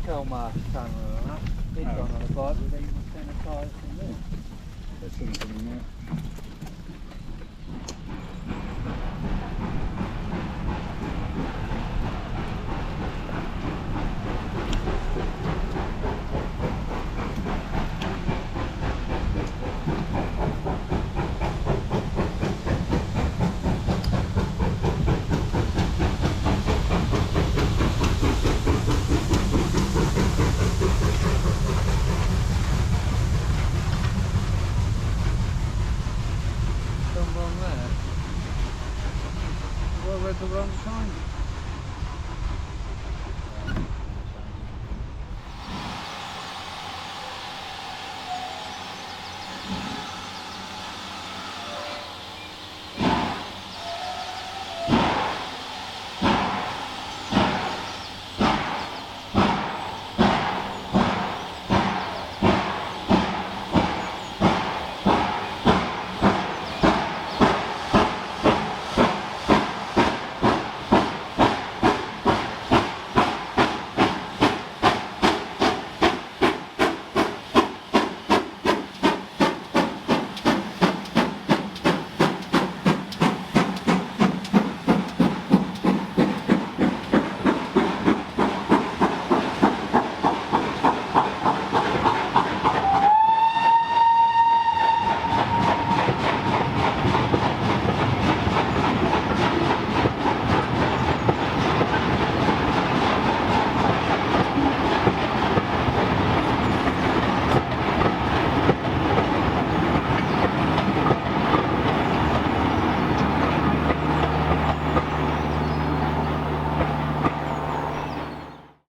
coal mask tunnel and that. He'd gone on a bike with even sanitised from there. There's something in there. Gone wrong there. Have I read the wrong time?